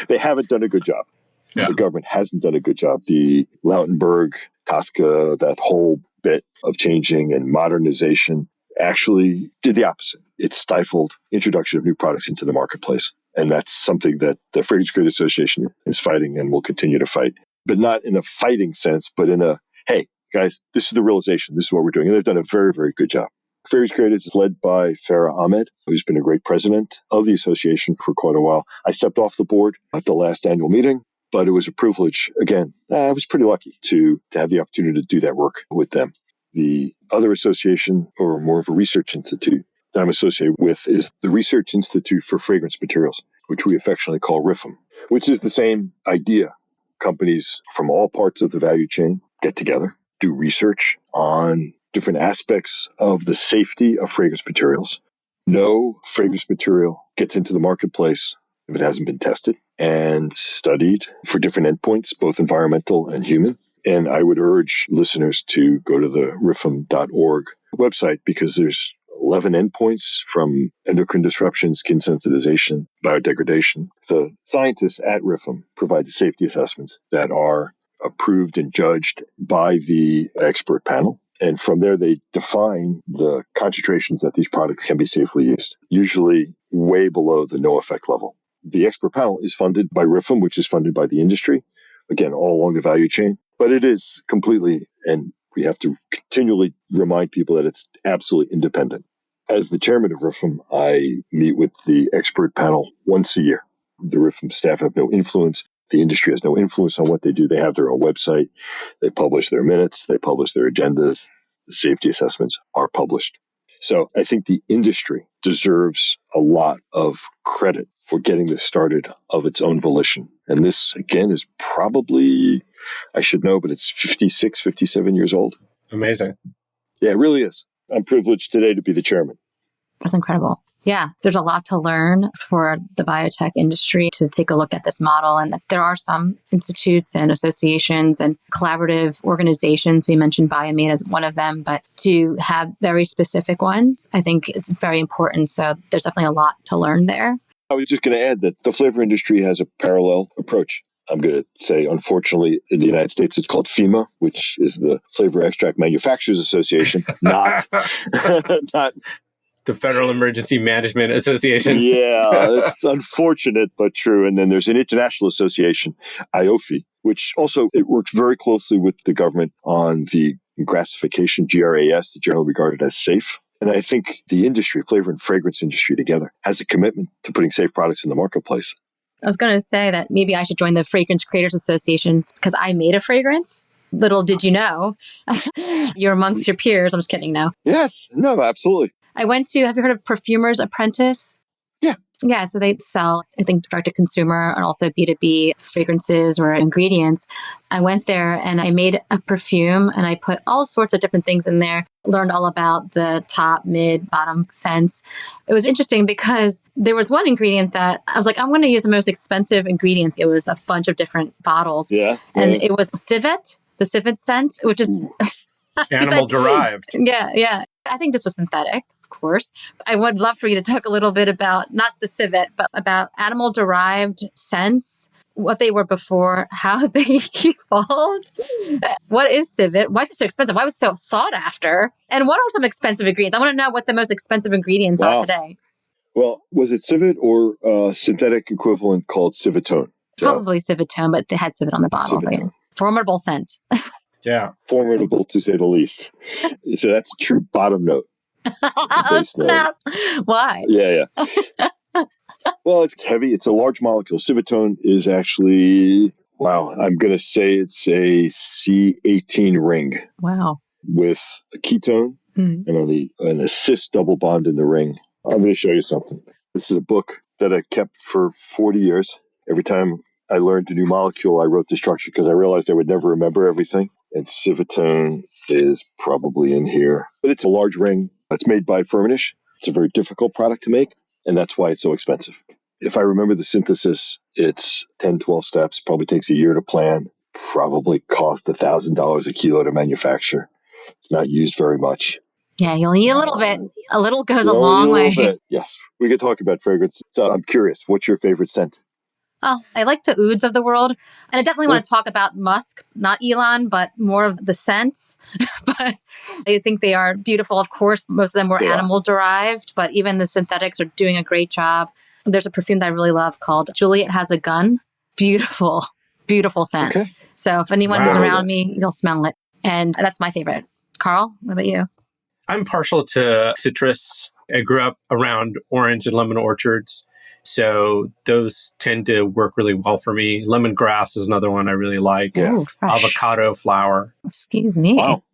They haven't done a good job. Yeah. The government hasn't done a good job. The Lautenberg, Tosca, that whole bit of changing and modernization actually did the opposite. It stifled introduction of new products into the marketplace. And that's something that the Fragrance Creators Association is fighting and will continue to fight. But not in a fighting sense, but in a, hey, guys, this is the realization. This is what we're doing. And they've done a very, very good job. Fragrance Creators is led by Farah Ahmed, who's been a great president of the association for quite a while. I stepped off the board at the last annual meeting, but it was a privilege. Again, I was pretty lucky to have the opportunity to do that work with them. The other association, or more of a research institute that I'm associated with, is the Research Institute for Fragrance Materials, which we affectionately call RIFM, which is the same idea. Companies from all parts of the value chain get together, do research on different aspects of the safety of fragrance materials. No fragrance material gets into the marketplace if it hasn't been tested and studied for different endpoints, both environmental and human. And I would urge listeners to go to the rifm.org website, because there's 11 endpoints from endocrine disruption, skin sensitization, biodegradation. The scientists at RIFM provide the safety assessments that are approved and judged by the expert panel. And from there, they define the concentrations that these products can be safely used, usually way below the no effect level. The expert panel is funded by RIFM, which is funded by the industry, again, all along the value chain. But it is completely, and we have to continually remind people that it's absolutely independent. As the chairman of RIFM, I meet with the expert panel once a year. The RIFM staff have no influence. The industry has no influence on what they do. They have their own website. They publish their minutes. They publish their agendas. The safety assessments are published. So I think the industry deserves a lot of credit for getting this started of its own volition. And this, again, is probably, I should know, but it's 56, 57 years old. Amazing. Yeah, it really is. I'm privileged today to be the chairman. That's incredible. Yeah, there's a lot to learn for the biotech industry to take a look at this model. And there are some institutes and associations and collaborative organizations. We mentioned Biomate as one of them, but to have very specific ones, I think is very important. So there's definitely a lot to learn there. I was just going to add that the flavor industry has a parallel approach. I'm going to say, unfortunately, in the United States, it's called FEMA, which is the Flavor Extract Manufacturers Association, not the Federal Emergency Management Association. Yeah, it's unfortunate, but true. And then there's an international association, IOFI, which also, it works very closely with the government on the grassification, GRAS, generally regarded as safe. And I think the industry, flavor and fragrance industry together, has a commitment to putting safe products in the marketplace. I was going to say that maybe I should join the Fragrance Creators Associations because I made a fragrance. Little did you know, you're amongst your peers. I'm just kidding now. Yes, no, absolutely. I went to, have you heard of Perfumer's Apprentice? Yeah. Yeah, so they sell, I think, direct to consumer and also B2B fragrances or ingredients. I went there and I made a perfume and I put all sorts of different things in there, learned all about the top, mid, bottom scents. It was interesting because there was one ingredient that I was like, I'm going to use the most expensive ingredient. It was a bunch of different bottles. Yeah. And it was Civet, the Civet scent, which is Animal-derived. Yeah. I think this was synthetic, of course. I would love for you to talk a little bit about, not the civet, but about animal-derived scents, what they were before, how they evolved. What is civet? Why is it so expensive? Why was it so sought after? And what are some expensive ingredients? I want to know what the most expensive ingredients are today. Well, was it civet or synthetic equivalent called civetone? Probably civetone, but they had civet on the bottle. But yeah. Formidable scent. Yeah. Formidable to say the least. So that's a true bottom note. Oh, snap. Why? Yeah. Well, it's heavy. It's a large molecule. Civetone is actually, I'm going to say it's a C18 ring. Wow. With a ketone and an cis double bond in the ring. I'm going to show you something. This is a book that I kept for 40 years. Every time I learned a new molecule, I wrote the structure because I realized I would never remember everything. And civetone is probably in here. But it's a large ring. It's made by Firmenich. It's a very difficult product to make, and that's why it's so expensive. If I remember the synthesis, it's 10, 12 steps, probably takes a year to plan, probably cost $1,000 a kilo to manufacture. It's not used very much. Yeah, you only need a little bit. A little goes a You only long need a way. little bit. Yes. We could talk about fragrance. So I'm curious, what's your favorite scent? Oh, I like the ouds of the world. And I definitely want to talk about Musk, not Elon, but more of the scents. But I think they are beautiful. Of course, most of them were animal derived, but even the synthetics are doing a great job. There's a perfume that I really love called Juliet Has a Gun. Beautiful, beautiful scent. Okay. So if anyone is around me, you'll smell it. And that's my favorite. Karl, what about you? I'm partial to citrus. I grew up around orange and lemon orchards. So those tend to work really well for me. Lemongrass is another one I really like. Yeah. Ooh, fresh. Avocado flower. Excuse me. Wow.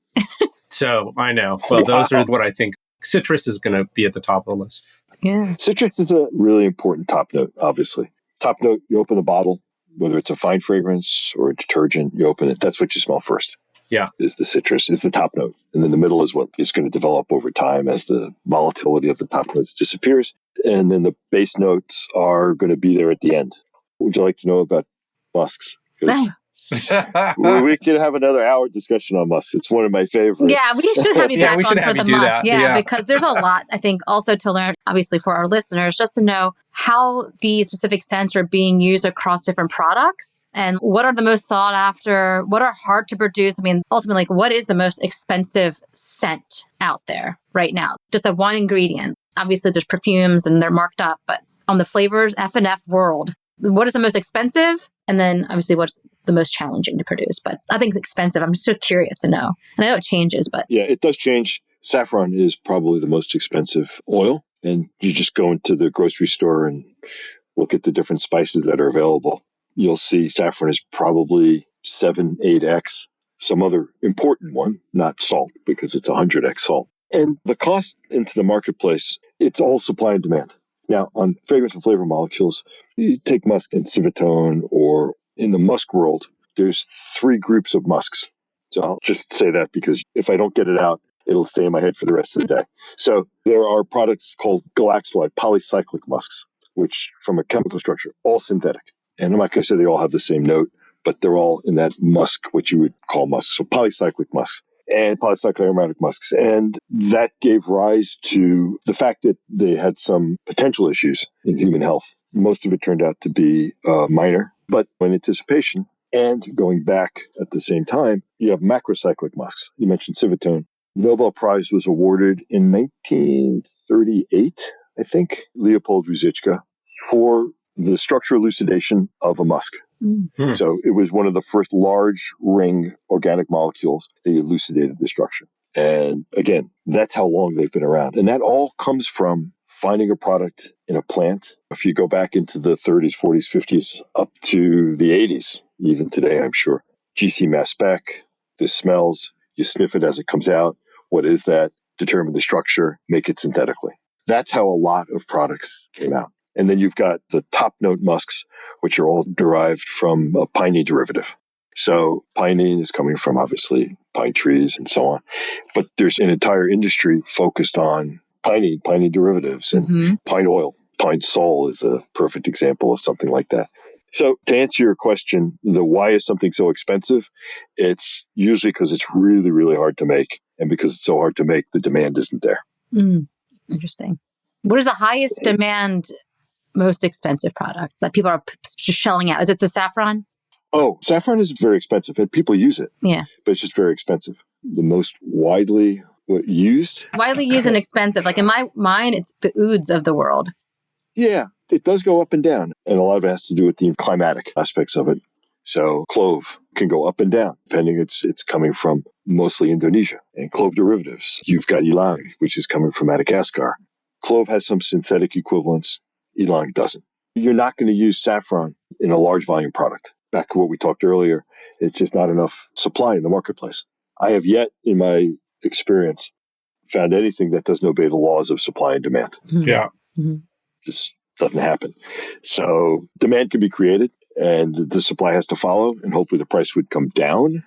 So I know. Well, those are what I think. Citrus is going to be at the top of the list. Yeah. Citrus is a really important top note, obviously. Top note, you open the bottle, whether it's a fine fragrance or a detergent, you open it. That's what you smell first. Yeah. Is the citrus, is the top note. And then the middle is what is going to develop over time as the volatility of the top notes disappears. And then the base notes are going to be there at the end. What would you like to know about musks? We could have another hour discussion on musk. It's one of my favorites. Yeah, we should have you back on for the musk. Yeah, because there's a lot, I think, also to learn, obviously, for our listeners, just to know how these specific scents are being used across different products and what are the most sought after, what are hard to produce. I mean, ultimately, what is the most expensive scent out there right now? Just a one ingredient. Obviously, there's perfumes and they're marked up, but on the flavors F&F world, what is the most expensive? And then obviously what's the most challenging to produce. But I think it's expensive. I'm just so curious to know. And I know it changes, but. Yeah, it does change. Saffron is probably the most expensive oil. And you just go into the grocery store and look at the different spices that are available. You'll see saffron is probably 7, 8x. Some other important one, not salt, because it's 100x salt. And the cost into the marketplace, it's all supply and demand. Now, on fragrance and flavor molecules, you take musk and civetone, or in the musk world, there's 3 groups of musks. So I'll just say that because if I don't get it out, it'll stay in my head for the rest of the day. So there are products called galaxolide polycyclic musks, which from a chemical structure, all synthetic. And I'm not going to say they all have the same note, but they're all in that musk, what you would call musk. So polycyclic musk and polycyclic aromatic musks. And that gave rise to the fact that they had some potential issues in human health. Most of it turned out to be minor, but in anticipation and going back at the same time, you have macrocyclic musks. You mentioned civetone. Nobel Prize was awarded in 1938, I think, Leopold Ruzicka, for the structural elucidation of a musk. Mm-hmm. So it was one of the first large ring organic molecules that elucidated the structure. And again, that's how long they've been around. And that all comes from finding a product in a plant. If you go back into the 30s, 40s, 50s, up to the 80s, even today, I'm sure, GC mass spec, the smells, you sniff it as it comes out. What is that? Determine the structure, make it synthetically. That's how a lot of products came out. And then you've got the top note musks, which are all derived from a pinene derivative. So pinene is coming from obviously pine trees and so on. But there's an entire industry focused on pinene derivatives, and pine oil. Pine sol is a perfect example of something like that. So to answer your question, the why is something so expensive? It's usually because it's really, really hard to make. And because it's so hard to make, the demand isn't there. Interesting. What is the highest demand, most expensive product that people are just shelling out? Is it the saffron? Oh, saffron is very expensive and people use it. Yeah. But it's just very expensive. The most widely used? Widely used and expensive. Like in my mind, it's the ouds of the world. Yeah, it does go up and down. And a lot of it has to do with the climatic aspects of it. So clove can go up and down, depending. It's coming from mostly Indonesia. And clove derivatives. You've got ylang, which is coming from Madagascar. Clove has some synthetic equivalents. Ylang doesn't. You're not going to use saffron in a large volume product. Back to what we talked earlier, it's just not enough supply in the marketplace. I have yet, in my experience, found anything that doesn't obey the laws of supply and demand. Yeah. Just doesn't happen. So demand can be created and the supply has to follow, and hopefully the price would come down.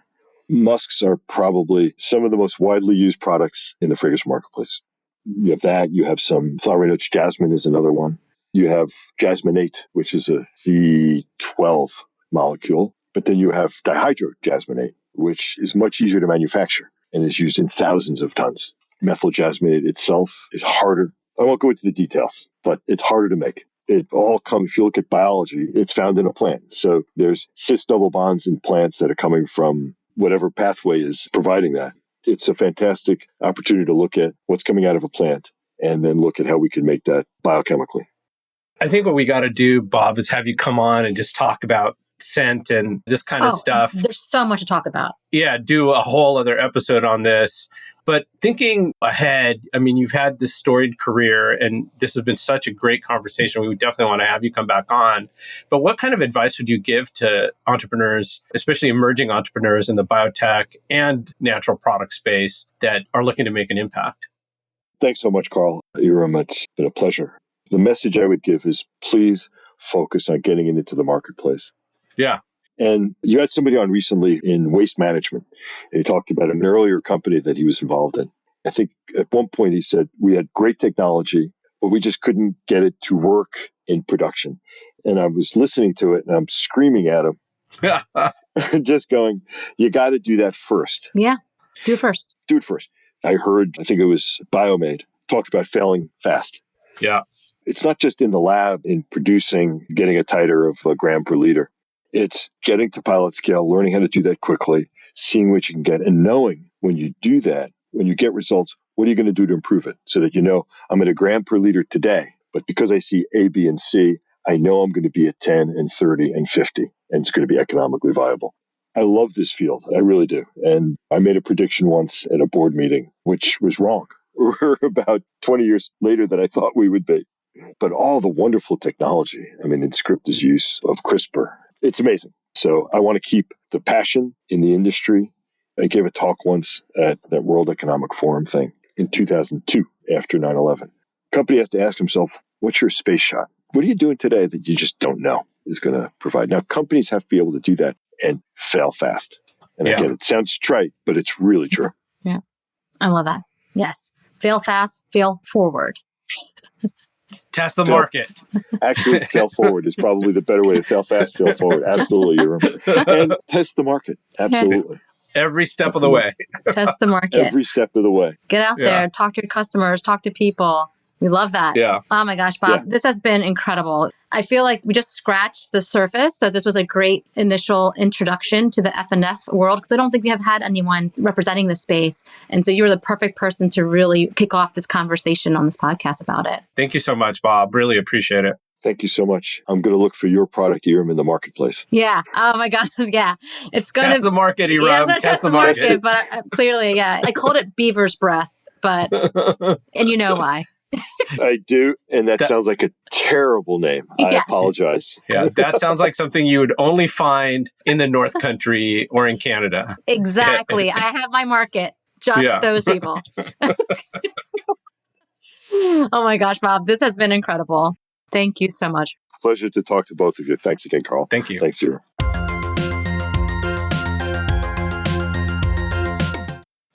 Musks are probably some of the most widely used products in the fragrance marketplace. You have that. You have some flowery notes. Jasmine is another one. You have jasminate, which is a C12 molecule. But then you have dihydrojasminate, which is much easier to manufacture and is used in thousands of tons. Methyl jasminate itself is harder. I won't go into the details, but it's harder to make. It all comes, if you look at biology, it's found in a plant. So there's cis double bonds in plants that are coming from whatever pathway is providing that. It's a fantastic opportunity to look at what's coming out of a plant and then look at how we can make that biochemically. I think what we got to do, Bob, is have you come on and just talk about scent and this kind of stuff. There's so much to talk about. Yeah, do a whole other episode on this. But thinking ahead, I mean, you've had this storied career and this has been such a great conversation. We would definitely want to have you come back on. But what kind of advice would you give to entrepreneurs, especially emerging entrepreneurs in the biotech and natural product space that are looking to make an impact? Thanks so much, Karl. Erum, it's been a pleasure. The message I would give is please focus on getting it into the marketplace. Yeah. And you had somebody on recently in waste management, and he talked about an earlier company that he was involved in. I think at one point he said, we had great technology, but we just couldn't get it to work in production. And I was listening to it and I'm screaming at him, just going, you got to do that first. Yeah, do it first. Do it first. I think it was Biomade, talked about failing fast. Yeah. It's not just in the lab in producing, getting a titer of a gram per liter. It's getting to pilot scale, learning how to do that quickly, seeing what you can get, and knowing when you do that, when you get results, what are you going to do to improve it? So that you know, I'm at a gram per liter today, but because I see A, B, and C, I know I'm going to be at 10 and 30 and 50, and it's going to be economically viable. I love this field. I really do. And I made a prediction once at a board meeting, which was wrong. We're about 20 years later than I thought we would be. But all the wonderful technology, I mean, Inscripta's use of CRISPR, it's amazing. So I want to keep the passion in the industry. I gave a talk once at that World Economic Forum thing in 2002 after 9/11. Company has to ask himself, what's your space shot? What are you doing today that you just don't know is going to provide? Now, companies have to be able to do that and fail fast. And again, it sounds trite, but it's really true. Yeah. I love that. Yes. Fail fast, fail forward. Test the market. Actually, fail forward is probably the better way to fail fast, fail forward. Absolutely. And test the market. Absolutely. Every step of the way. Test the market. Every step of the way. Get out there, talk to your customers, talk to people. We love that. Yeah. Oh my gosh, Bob, this has been incredible. I feel like we just scratched the surface. So this was a great initial introduction to the F&F world because I don't think we have had anyone representing the space. And so you were the perfect person to really kick off this conversation on this podcast about it. Thank you so much, Bob. Really appreciate it. Thank you so much. I'm going to look for your product, Erum, in the marketplace. Yeah. Oh my God. Yeah. It's going to test the market, Erum. Yeah, I'm going to test the market. But clearly, I called it beaver's breath, but, and you know why. I do, and that sounds like a terrible name. I apologize. Yeah, that sounds like something you would only find in the North Country or in Canada. Exactly. I have my market. Just those people. Oh my gosh, Bob, this has been incredible. Thank you so much. Pleasure to talk to both of you. Thanks again, Karl. Thank you. Thanks, Erum.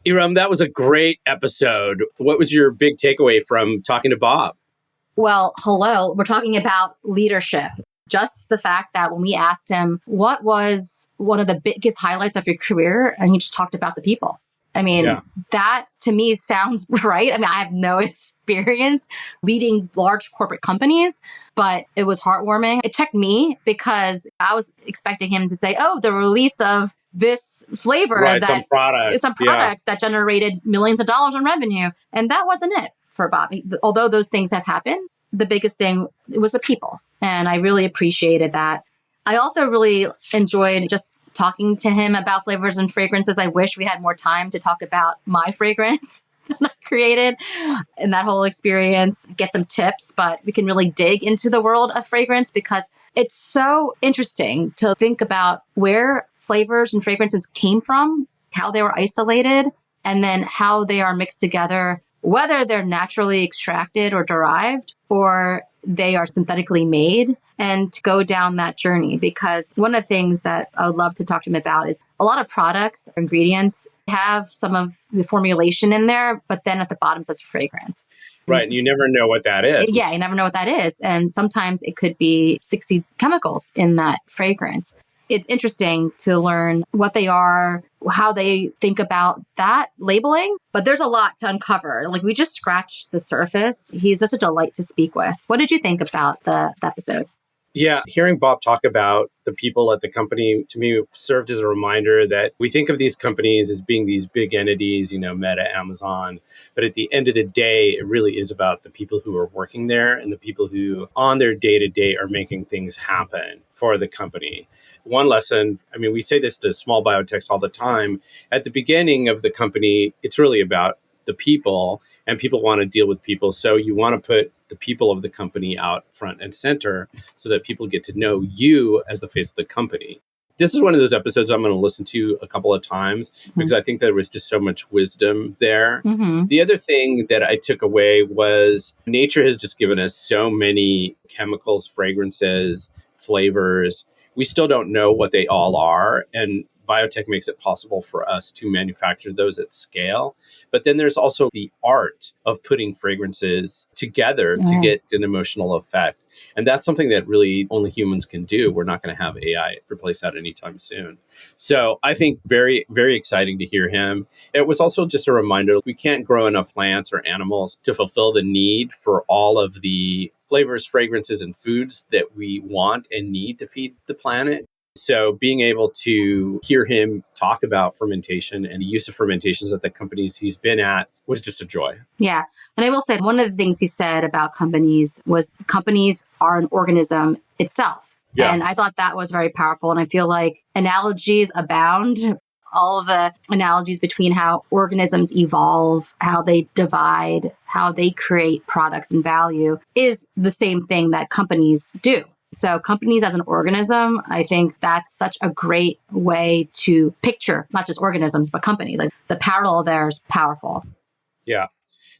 Erum, that was a great episode. What was your big takeaway from talking to Bob? Well, hello. We're talking about leadership. Just the fact that when we asked him, what was one of the biggest highlights of your career? And he just talked about the people. I mean, that to me sounds right. I mean, I have no experience leading large corporate companies, but it was heartwarming. It checked me because I was expecting him to say, oh, the release of this flavor, some product that generated millions of dollars in revenue. And that wasn't it for Bobby. Although those things have happened, the biggest thing was the people. And I really appreciated that. I also really enjoyed just talking to him about flavors and fragrances. I wish we had more time to talk about my fragrance that I created and that whole experience, get some tips, but we can really dig into the world of fragrance because it's so interesting to think about where flavors and fragrances came from, how they were isolated, and then how they are mixed together, whether they're naturally extracted or derived or they are synthetically made, and to go down that journey. Because one of the things that I would love to talk to him about is a lot of products or ingredients have some of the formulation in there, but then at the bottom says fragrance. Right. And you never know what that is. Yeah, you never know what that is. And sometimes it could be 60 chemicals in that fragrance. It's interesting to learn what they are, how they think about that labeling, but there's a lot to uncover. Like we just scratched the surface. He's just a delight to speak with. What did you think about the episode? Yeah, hearing Bob talk about the people at the company to me served as a reminder that we think of these companies as being these big entities, Meta, Amazon. But at the end of the day, it really is about the people who are working there and the people who on their day-to-day are making things happen for the company. One lesson, we say this to small biotechs all the time. At the beginning of the company, it's really about the people, and people want to deal with people. So you want to put the people of the company out front and center so that people get to know you as the face of the company. This is one of those episodes I'm going to listen to a couple of times because I think there was just so much wisdom there. Mm-hmm. The other thing that I took away was nature has just given us so many chemicals, fragrances, flavors. We still don't know what they all are. And biotech makes it possible for us to manufacture those at scale. But then there's also the art of putting fragrances together to get an emotional effect. And that's something that really only humans can do. We're not going to have AI replace that anytime soon. So I think very, very exciting to hear him. It was also just a reminder, we can't grow enough plants or animals to fulfill the need for all of the flavors, fragrances, and foods that we want and need to feed the planet. So being able to hear him talk about fermentation and the use of fermentations at the companies he's been at was just a joy. Yeah. And I will say one of the things he said about companies was companies are an organism itself. Yeah. And I thought that was very powerful. And I feel like analogies abound. All of the analogies between how organisms evolve, how they divide, how they create products and value is the same thing that companies do. So companies as an organism, I think that's such a great way to picture not just organisms, but companies. Like the parallel there is powerful. Yeah.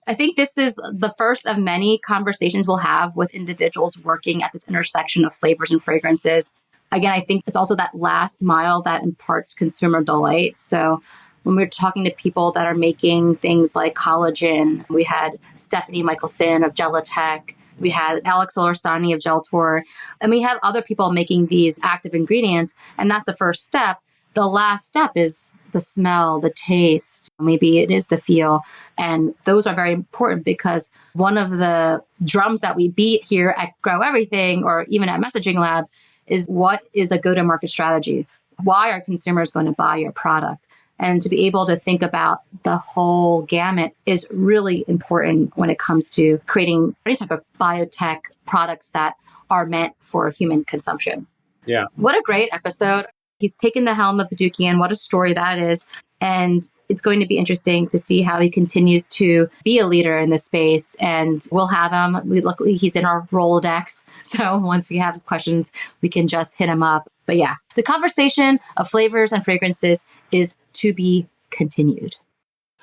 I think this is the first of many conversations we'll have with individuals working at this intersection of flavors and fragrances. Again, I think it's also that last mile that imparts consumer delight. So when we're talking to people that are making things like collagen, we had Stephanie Michelson of Gelitech. We had Alex Lorstani of Geltor, and we have other people making these active ingredients. And that's the first step. The last step is the smell, the taste, maybe it is the feel. And those are very important because one of the drums that we beat here at Grow Everything or even at Messaging Lab is what is a go-to-market strategy? Why are consumers going to buy your product? And to be able to think about the whole gamut is really important when it comes to creating any type of biotech products that are meant for human consumption. Yeah. What a great episode. He's taken the helm of Bedoukian. What a story that is. And it's going to be interesting to see how he continues to be a leader in this space. And we'll have him. Luckily, he's in our Rolodex. So once we have questions, we can just hit him up. But yeah, the conversation of flavors and fragrances is to be continued.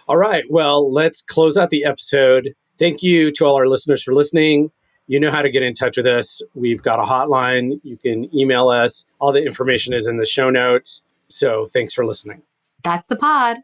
All right. Well, let's close out the episode. Thank you to all our listeners for listening. You know how to get in touch with us. We've got a hotline. You can email us. All the information is in the show notes. So thanks for listening. That's the pod.